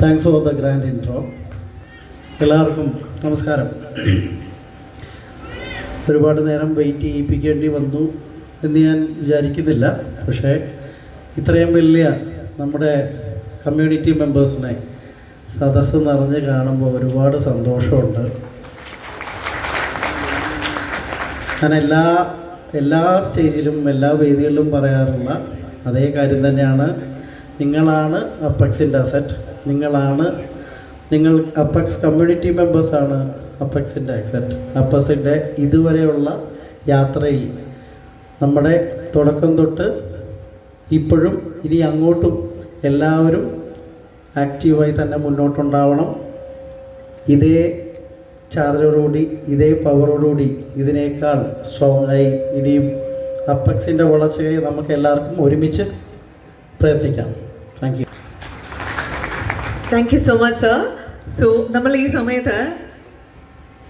Thanks for the grand intro. എല്ലാവർക്കും നമസ്കാരം. ഒരുപാട് നേരം വെയിറ്റ് ചെയ്യിപ്പിക്കേണ്ടി വന്നു എന്ന് ഞാൻ വിചാരിക്കുന്നില്ല. പക്ഷേ ഇത്രയും വലിയ നമ്മുടെ കമ്മ്യൂണിറ്റി മെമ്പേഴ്സിനെ സദസ്സ് നിറഞ്ഞ് കാണുമ്പോൾ ഒരുപാട് സന്തോഷമുണ്ട്. ഞാൻ എല്ലാ സ്റ്റേജിലും എല്ലാ വേദികളിലും പറയാറുള്ള അതേ കാര്യം തന്നെയാണ്. നിങ്ങളാണ് അപ്പെക്സിൻ്റെ അസറ്റ്. നിങ്ങൾ അപ്പെക്സ് കമ്മ്യൂണിറ്റി മെമ്പേഴ്സാണ് അപ്പെക്സിൻ്റെ അസറ്റ്. അപ്പെക്സിൻ്റെ ഇതുവരെയുള്ള യാത്രയിൽ നമ്മുടെ തുടക്കം തൊട്ട് ഇപ്പോഴും ഇനി അങ്ങോട്ടും എല്ലാവരും ആക്റ്റീവായി തന്നെ മുന്നോട്ടുണ്ടാവണം. ഇതേ ചാർജോടുകൂടി, ഇതേ പവറോടുകൂടി, ഇതിനേക്കാൾ സ്ട്രോങ് ആയി ഇനിയും അപ്പെക്സിൻ്റെ വളർച്ചയെ നമുക്ക് എല്ലാവർക്കും ഒരുമിച്ച് പ്രയത്നിക്കാം. Thank you. Thank you so much, sir. So, നമ്മൾ ഈ സമയത്ത്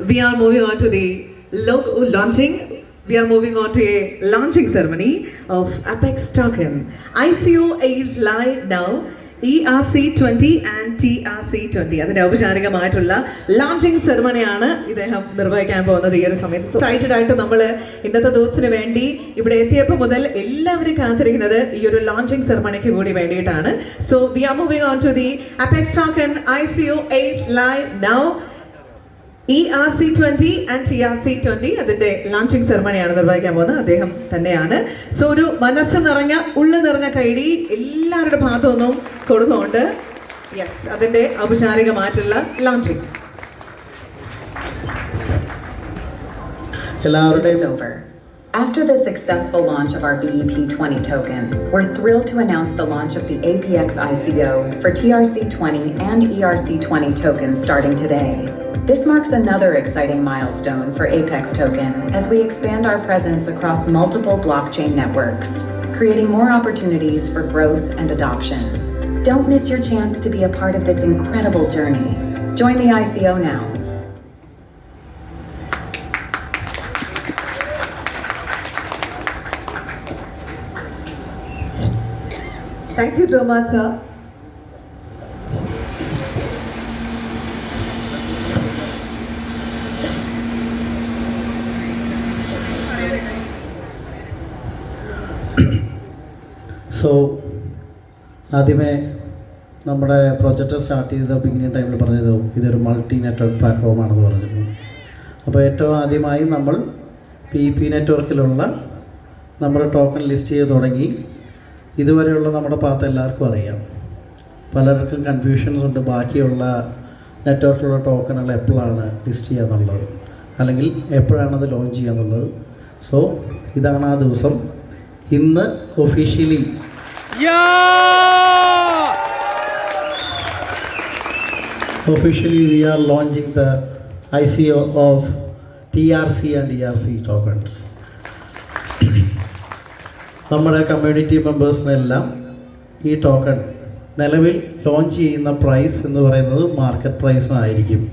we are moving on to the logo launching. We are moving on to a launching ceremony of Apex Token. ICO is live now. ERC20 and TRC20 അതിൻ്റെ ഔപചാരികമായിട്ടുള്ള launching സെറമണിയാണ് ഇദ്ദേഹം നിർവഹിക്കാൻ പോകുന്നത് ഈ ഒരു സമയത്ത്. എക്സൈറ്റഡ് ആയിട്ട് നമ്മൾ ഇന്നത്തെ ദിവസത്തിന് വേണ്ടി ഇവിടെ എത്തിയപ്പോൾ മുതൽ എല്ലാവരും കാത്തിരിക്കുന്നത് ഈ ഒരു ലോഞ്ചിങ് സെറമണിക്ക് കൂടി വേണ്ടിയിട്ടാണ്. So we are moving on to the apex token ICO is live now. ERC20 and TRC20 അതിൻ്റെ ലോഞ്ചിങ് സെറമണിയാണ് നിർവഹിക്കാൻ പോകുന്നത് അദ്ദേഹം തന്നെയാണ്. സോ ഒരു മനസ്സ് നിറഞ്ഞ ഉള്ളു നിറഞ്ഞ കൈഡി എല്ലാവരുടെ ഭാഗത്തുനിന്നും കൊടുക്കുന്നുണ്ട്. യെസ്, അതിൻ്റെ ഔപചാരികമായിട്ടുള്ള launching. After the successful launch of our BEP20 token, we're thrilled to announce the launch of the APX ICO for TRC20 and ERC20 tokens starting today. This marks another exciting milestone for Apex Token as we expand our presence across multiple blockchain networks, creating more opportunities for growth and adoption. Don't miss your chance to be a part of this incredible journey. Join the ICO now. Thank you so much, sir. So ആദ്യമേ നമ്മുടെ project start ചെയ്ത beginning ടൈമിൽ പറഞ്ഞത് ഇതൊരു multi network പ്ലാറ്റ്ഫോമാണെന്ന് പറഞ്ഞിരുന്നു. അപ്പോൾ ഏറ്റവും ആദ്യമായി നമ്മൾ PEP നെറ്റ്വർക്കിലുള്ള നമ്മുടെ ടോക്കൺ ലിസ്റ്റ് ചെയ്ത് തുടങ്ങി. ഇതുവരെയുള്ള നമ്മുടെ പാത്ത് എല്ലാവർക്കും അറിയാം. പലർക്കും കൺഫ്യൂഷൻസ് ഉണ്ട് ബാക്കിയുള്ള നെറ്റ്വർക്കിലുള്ള ടോക്കണുകൾ എപ്പോഴാണ് ലിസ്റ്റ് ചെയ്യുക എന്നുള്ളത്, അല്ലെങ്കിൽ എപ്പോഴാണത് ലോഞ്ച് ചെയ്യുക എന്നുള്ളത്. സോ ഇതാണ് ആ ദിവസം. ഇന്ന് officially we are launching the ICO of TRC and ERC tokens. നമ്മുടെ കമ്മ്യൂണിറ്റി മെമ്പേഴ്സിനെല്ലാം ഈ ടോക്കൺ നിലവിൽ ലോഞ്ച് ചെയ്യുന്ന പ്രൈസ് എന്ന് പറയുന്നത് മാർക്കറ്റ് പ്രൈസിനായിരിക്കും.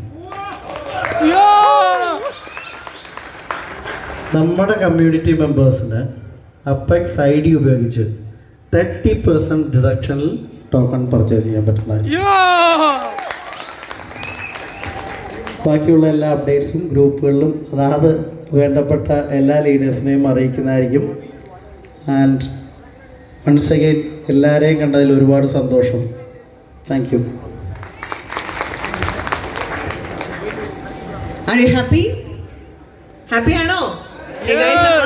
നമ്മുടെ കമ്മ്യൂണിറ്റി മെമ്പേഴ്സിന് അപ്പെക്സ് ID ഉപയോഗിച്ച് 30% ഡിഡക്ഷനിൽ ടോക്കൺ പർച്ചേസ് ചെയ്യാൻ പറ്റുന്നതായിരിക്കും. ബാക്കിയുള്ള എല്ലാ അപ്ഡേറ്റ്സും ഗ്രൂപ്പുകളിലും അതാത് വേണ്ടപ്പെട്ട എല്ലാ ലീഡേഴ്സിനെയും അറിയിക്കുന്നതായിരിക്കും. ആൻഡ് വൺസ് അഗെയിൻ എല്ലാവരെയും കണ്ടതിൽ ഒരുപാട് സന്തോഷം. Thank you. Are you happy? Happy ആണോ? You guys are